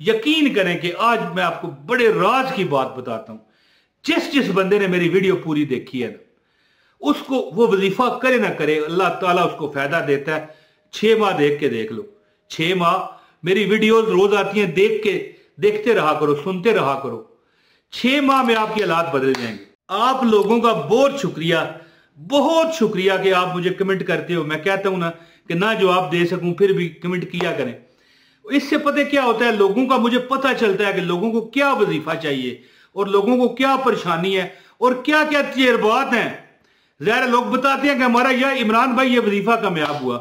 यकीन करें कि आज मैं आपको बड़े राज की बात बताता हूं। जिस जिस बंदे ने मेरी वीडियो पूरी देखी है ना, उसको वो वजीफा करे ना करे, अल्लाह ताला उसको फायदा देता है। 6 माह देख के देख लो, 6 माह मेरी वीडियोस रोज आती हैं, देखते रहा करो, सुनते रहा करो। 6 माह में आपकी हालात बदल जाएंगे। आप लोगों का बहुत शुक्रिया कि आप मुझे कमेंट करते हो। मैं कहता हूं ना कि ना जवाब दे सकूं, फिर भी कमेंट किया करें। इससे पता क्या होता है, लोगों का मुझे पता चलता है कि लोगों को क्या वजीफा चाहिए और लोगों को क्या परेशानी है और क्या क्या तजर्बात हैं। ज़ाहिर लोग बताते हैं कि हमारा यह इमरान भाई ये वजीफा कामयाब हुआ।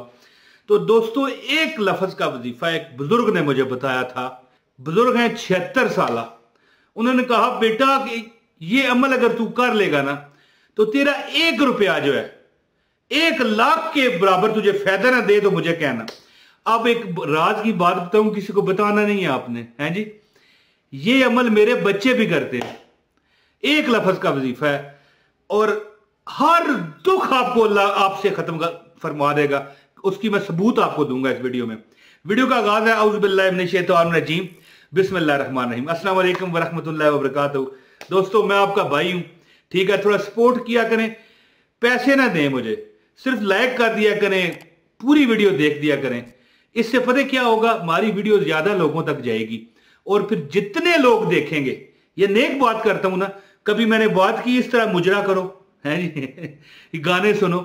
तो दोस्तों, एक लफ्ज का वजीफा एक बुजुर्ग ने मुझे बताया था। बुजुर्ग हैं 76 साल। उन्होंने कहा, बेटा कि ये अमल अगर तू कर लेगा ना तो तेरा 1 रुपया जो है 1 लाख के बराबर तुझे फायदा ना दे तो मुझे कहना। अब एक राज की बात बताऊं, किसी को बताना नहीं है आपने, है जी। ये अमल मेरे बच्चे भी करते हैं। 1 लफ्ज का वजीफा है और हर दुख आपको अल्लाह आपसे खत्म फरमा देगा। उसकी मैं सबूत आपको दूंगा इस वीडियो में। वीडियो का आगाज है औज़ु बिल्लाहि मिनश शैतानिर रजीम, बिस्मिल्लाहिर रहमानिर रहीम। अस्सलाम वालेकुम व रहमतुल्लाहि व बरकातहू। दोस्तों, मैं आपका भाई हूं, ठीक है। थोड़ा सपोर्ट किया करें, पैसे ना दें मुझे, सिर्फ लाइक कर दिया करें, पूरी वीडियो देख दिया करें। इससे पता क्या होगा, हमारी वीडियो ज्यादा लोगों तक जाएगी और फिर जितने लोग देखेंगे, ये नेक बात करता हूं ना, कभी मैंने बात की इस तरह मुजरा करो, है जी गाने सुनो।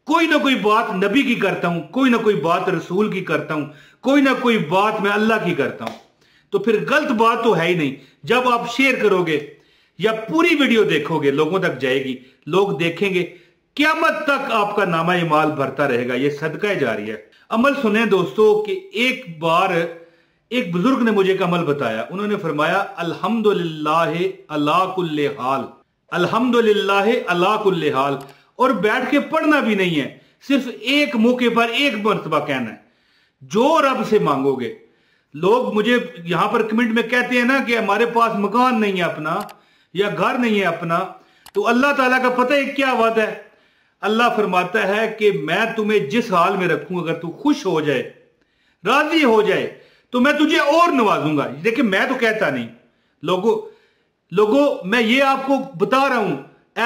कोई ना कोई बात नबी की करता हूं, कोई ना कोई बात रसूल की करता हूं, कोई ना कोई बात मैं अल्लाह की करता हूं। तो फिर गलत बात तो है ही नहीं। जब आप शेयर करोगे या पूरी वीडियो देखोगे, लोगों तक जाएगी, लोग देखेंगे, क़यामत तक आपका नामा इमाल भरता रहेगा। ये सदका जारी है। अमल सुने दोस्तों कि एक बार एक बुजुर्ग ने मुझे एक अमल बताया। उन्होंने फरमाया, अल्हम्दुलिल्लाह अला कुल्ले हाल, अल्हम्दुलिल्लाह अला कुल्ले हाल। और बैठ के पढ़ना भी नहीं है, सिर्फ एक मौके पर एक मर्तबा कहना है। जो रब से मांगोगे, लोग मुझे यहां पर कमेंट में कहते हैं ना कि हमारे पास मकान नहीं है अपना या घर नहीं है अपना, तो अल्लाह ताला का पता है क्या बात है। अल्लाह फरमाता है कि मैं तुम्हें जिस हाल में रखूं, अगर तू खुश हो जाए, राजी हो जाए, तो मैं तुझे और नवाजूंगा। देखिए, मैं तो कहता नहीं, लोगों मैं ये आपको बता रहा हूं,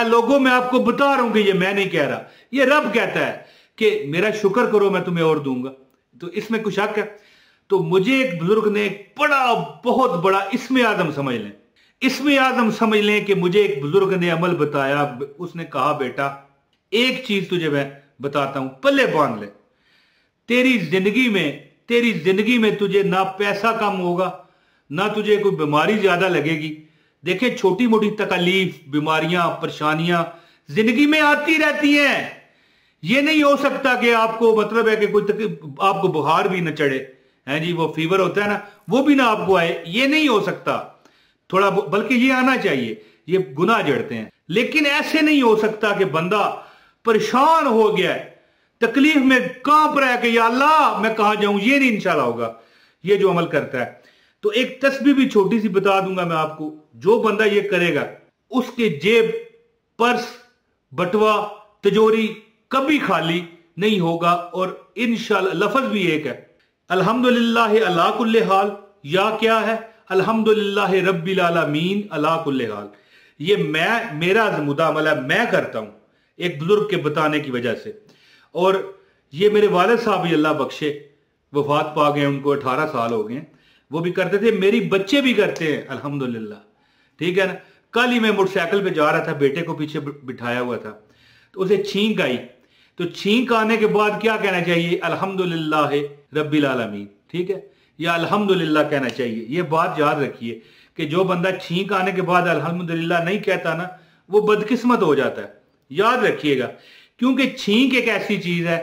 लोगों मैं आपको बता रहा हूं कि ये मैं नहीं कह रहा, ये रब कहता है कि मेरा शुक्र करो, मैं तुम्हें और दूंगा। तो इसमें कुछ हक है। तो मुझे एक बुजुर्ग ने बहुत बड़ा इसमें आजम समझ लें, इसमें आजम समझ लें कि मुझे एक बुजुर्ग ने अमल बताया। उसने कहा, बेटा एक चीज तुझे मैं बताता हूं, पल्ले बांध ले। तेरी जिंदगी में तुझे ना पैसा कम होगा, ना तुझे कोई बीमारी ज्यादा लगेगी। देखें, छोटी मोटी तकलीफ, बीमारियां, परेशानियां जिंदगी में आती रहती हैं। ये नहीं हो सकता कि आपको मतलब है कि आपको बुखार भी न चढ़े, है जी, वो फीवर होता है ना, वो भी ना आपको आए। ये नहीं हो सकता थोड़ा, बल्कि ये आना चाहिए। ये गुनाह जड़ते हैं। लेकिन ऐसे नहीं हो सकता कि बंदा परेशान हो गया है, तकलीफ में कांप रहा है कि या अल्लाह मैं कहां जाऊं। ये नहीं इंशाल्लाह होगा ये जो अमल करता है। तो एक तस्बीह भी छोटी सी बता दूंगा मैं आपको। जो बंदा ये करेगा, उसके जेब, पर्स, बटवा, तिजोरी कभी खाली नहीं होगा। और इंशाल्लाह लफ्ज भी एक है, अल्हम्दुलिल्लाह अला कुल्ले हाल। या क्या है, अल्हम्दुलिल्लाह रब्बिल आलमीन अला कुल्ले हाल। ये मेरा ज़िम्मेदार अमल है, मैं करता हूं एक बुजुर्ग के बताने की वजह से। और ये मेरे वालिद साहब भी अल्लाह बख्शे, वफात पा गए, उनको 18 साल हो गए, वो भी करते थे, मेरी बच्चे भी करते हैं अल्हम्दुलिल्लाह, ठीक है ना। कल ही मैं मोटरसाइकिल पे जा रहा था, बेटे को पीछे बिठाया हुआ था, तो उसे छींक आई। तो छींक आने के बाद क्या कहना चाहिए, अल्हम्दुलिल्लाह रब्बिल आलमीन, ठीक है, या अल्हम्दुलिल्लाह कहना चाहिए। ये बात याद रखिए कि जो बंदा छींक आने के बाद अल्हम्दुलिल्लाह नहीं कहता ना, वो बदकिस्मत हो जाता है। याद रखिएगा, क्योंकि छींक एक ऐसी चीज है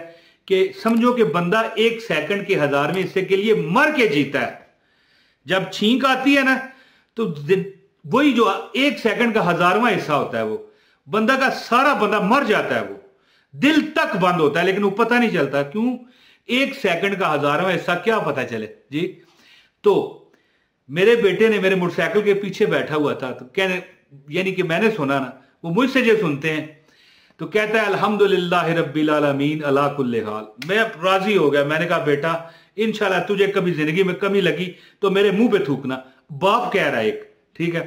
कि समझो कि बंदा 1 सेकंड के 1000वें हिस्से के लिए मर के जीता है। जब छींक आती है ना, तो वही जो 1 सेकंड का 1000वां हिस्सा होता है, वो बंदा का सारा बंदा मर जाता है, वो दिल तक बंद होता है, लेकिन वो पता नहीं चलता। क्यों? 1 सेकंड का 1000वां हिस्सा क्या पता चले जी। तो मेरे बेटे ने मेरे मोटरसाइकिल के पीछे बैठा हुआ था, तो कहने, यानी कि मैंने सुना ना, वो मुझसे जो सुनते हैं, तो कहता है अल्हम्दुलिल्लाह रब्बिल आलमीन अला कुल्ले हाल। मैं राजी हो गया। मैंने कहा, बेटा इंशाल्लाह तुझे कभी जिंदगी में कमी लगी तो मेरे मुंह पे थूकना, बाप कह रहा है एक, ठीक है।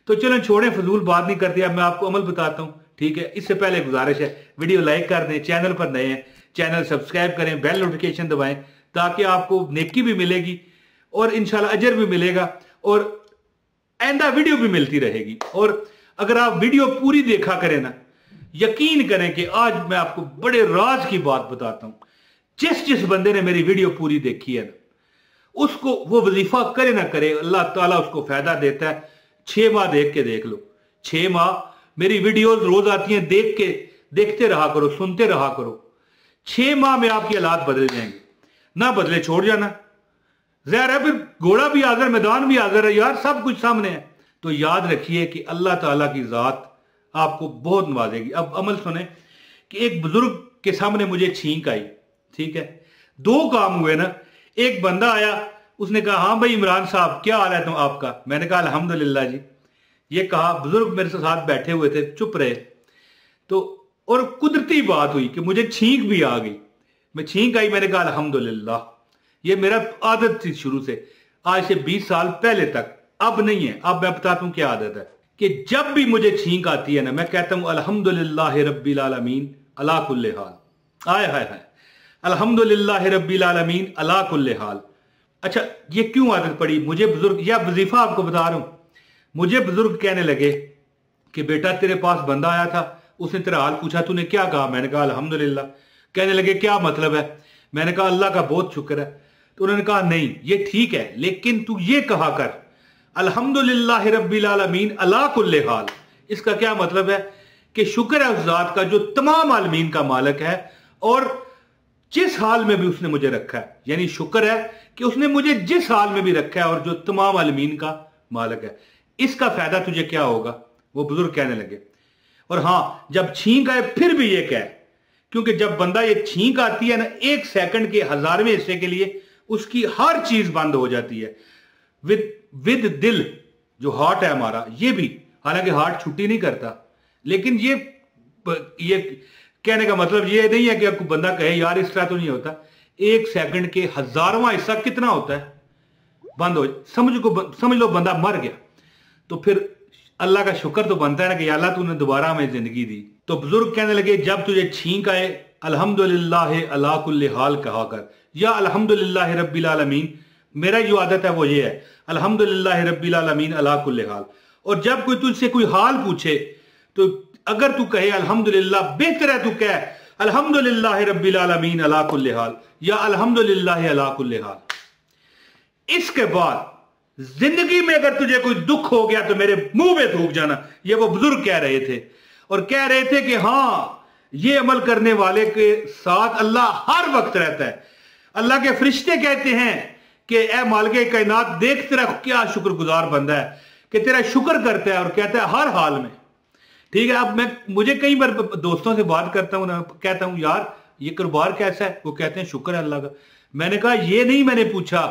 तो चलो छोड़े, फजूल बात नहीं करती, अब मैं आपको अमल बताता हूं, ठीक है। इससे पहले गुजारिश है वीडियो लाइक कर दें, चैनल पर नए हैं चैनल सब्सक्राइब करें, बेल नोटिफिकेशन दबाएं ताकि आपको नेकी भी मिलेगी और इंशाल्लाह अजर भी मिलेगा और आइंदा वीडियो भी मिलती रहेगी। और अगर आप वीडियो पूरी देखा करें ना, यकीन करें कि आज मैं आपको बड़े राज की बात बताता हूं। जिस बंदे ने मेरी वीडियो पूरी देखी है ना, उसको वो वजीफा करे ना करे, अल्लाह ताला उसको फायदा देता है। 6 माह देख के देख लो, 6 माह मेरी वीडियोस रोज आती हैं, देखते रहा करो, सुनते रहा करो। 6 माह में आपकी हालात बदल जाएंगे, ना बदले छोड़ जाना। ज़ाहिर है फिर घोड़ा भी हाजिर, मैदान भी हाजिर है यार, सब कुछ सामने है। तो याद रखिए कि अल्लाह ताला की जात आपको बहुत नवाजेगी। अब अमल सुने कि एक बुजुर्ग के सामने मुझे छींक आई, ठीक है। 2 काम हुए ना, एक बंदा आया, उसने कहा हाँ भाई इमरान साहब क्या हाल है तुम आपका। मैंने कहा अल्हम्दुलिल्लाह जी। ये कहा, बुजुर्ग मेरे साथ बैठे हुए थे, चुप रहे। तो और कुदरती बात हुई कि मुझे छींक भी आ गई, मैं छींक आई, मैंने कहा अल्हम्दुलिल्लाह। ये मेरा आदत थी शुरू से, आज से 20 साल पहले तक, अब नहीं है। अब मैं बताता हूं क्या आदत है कि जब भी मुझे छींक आती है ना, मैं कहता हूं अल्हम्दुलिल्लाह रब्बिल आलमीन अला कुल्ले हाल। आय हाय हाय, अल्हम्दुलिल्लाह रब्बिल आलमीन अला कुल्ले हाल। अच्छा, ये क्यों आदत पड़ी मुझे? बुजुर्ग, या वजीफा आपको बता रहा हूं, मुझे बुजुर्ग कहने लगे कि बेटा तेरे पास बंदा आया था, उसने तेरा हाल पूछा, तूने क्या कहा? मैंने कहा अल्हम्दुलिल्लाह। कहने लगे क्या मतलब है? मैंने कहा अल्लाह का बहुत शुक्र है। तो उन्होंने कहा नहीं ये ठीक है, लेकिन तू ये कहा कर अल्हम्दुलिल्लाह रब्बिल आलमीन अला कुल्ले हाल। इसका क्या मतलब है कि शुक्र है उस जात का जो तमाम आलमीन का मालिक है और जिस हाल में भी उसने मुझे रखा है। यानी शुक्र है कि उसने मुझे जिस हाल में भी रखा है और जो तमाम आलमीन का मालिक है। इसका फायदा तुझे क्या होगा? वो बुजुर्ग कहने लगे। और हां, जब छींक आए फिर भी ये कह, क्योंकि जब बंदा ये छींक आती है ना, 1 सेकंड के 1000वें हिस्से के लिए उसकी हर चीज बंद हो जाती है। विद दिल, जो हार्ट है हमारा, ये भी, हालांकि हार्ट छुट्टी नहीं करता, लेकिन ये कहने का मतलब ये नहीं है कि आपको बंदा कहे यार इस तरह तो नहीं होता। 1 सेकंड के 1000वां हिस्सा कितना होता है, बंद हो, समझ लो बंदा मर गया। तो फिर अल्लाह का शुक्र तो बनता है ना कि अल्लाह तूने दोबारा हमें जिंदगी दी। तो बुजुर्ग कहने लगे जब तुझे छींक आए अल्हम्दुलिल्लाह अला कुल्ले हाल कहा कर, या अल्हम्दुलिल्लाह रब्बिल आलमीन। मेरा जो आदत है वो ये है, अल्हम्दुलिल्लाह रब्बिल आलमीन अला कुल्ले हाल। और जब कोई तुझसे कोई हाल पूछे तो अगर तू कहे अल्हम्दुलिल्लाह, बेहतर है तू कह अल्हम्दुलिल्लाह रब्बिल आलमीन अला कुल्ले हाल या अल्हम्दुलिल्लाह अला कुल्ले हाल। इसके बाद जिंदगी में अगर तुझे कोई दुख हो गया तो मेरे मुंह में थूक जाना। ये वो बुजुर्ग कह रहे थे और कह रहे थे कि हां, ये अमल करने वाले के साथ अल्लाह हर वक्त रहता है। अल्लाह के फरिश्ते कहते हैं कि ए मालिके कायनात, देख तेरा क्या शुक्रगुजार बंदा है कि तेरा शुक्र करता है और कहता है हर हाल में, ठीक है। अब मुझे कई बार दोस्तों से बात करता हूं ना, कहता हूं यार ये कारोबार कैसा है? वो कहते हैं शुक्र है अल्लाह का। मैंने कहा ये नहीं मैंने पूछा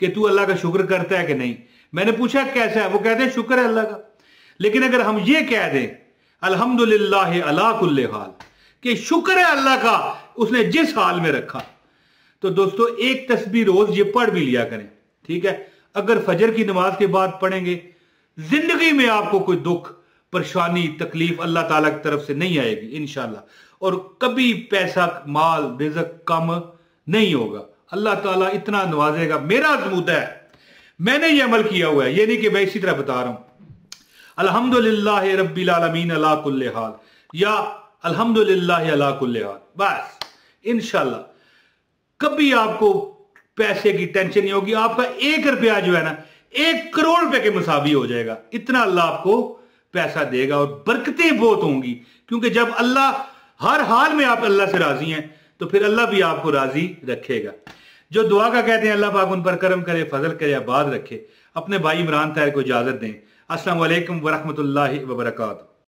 कि तू अल्लाह का शुक्र करता है कि नहीं, मैंने पूछा कैसा है? वो कहते हैं शुक्र है अल्लाह का। लेकिन अगर हम ये कह दें अल्हम्दुलिल्लाह अला कुल्ले हाल, कि शुक्र है अल्लाह का उसने जिस हाल में रखा, तो दोस्तों एक तस्बीह रोज ये पढ़ भी लिया करें, ठीक है। अगर फजर की नमाज के बाद पढ़ेंगे, जिंदगी में आपको कोई दुख, परेशानी, तकलीफ अल्लाह ताला की तरफ से नहीं आएगी इंशाल्लाह। और कभी पैसा, माल, रिज़्क कम नहीं होगा। अल्लाह ताला इतना नवाजेगा। मेरा अज़मूदा है, मैंने ये अमल किया हुआ है, ये नहीं कि मैं इसी तरह बता रहा हूं। अल्हम्दुलिल्लाह रब्बिल आलमीन अला कुल्ले हाल या अल्हम्दुलिल्लाह अला कुल्ले हाल, बस इंशाल्लाह कभी आपको पैसे की टेंशन नहीं होगी। आपका 1 रुपया जो है ना 1 करोड़ रुपए के मुसावी हो जाएगा। इतना अल्लाह आपको पैसा देगा और बरकतें बहुत होंगी, क्योंकि जब अल्लाह हर हाल में आप अल्लाह से राजी हैं तो फिर अल्लाह भी आपको राजी रखेगा। जो दुआ का कहते हैं अल्लाह पाक उन पर करम करे, फजल करे, आबाद रखे। अपने भाई इमरान ताहिर को इजाजत दें। अस्सलाम वालेकुम वरहमतुल्लाहि वबरकातुहू।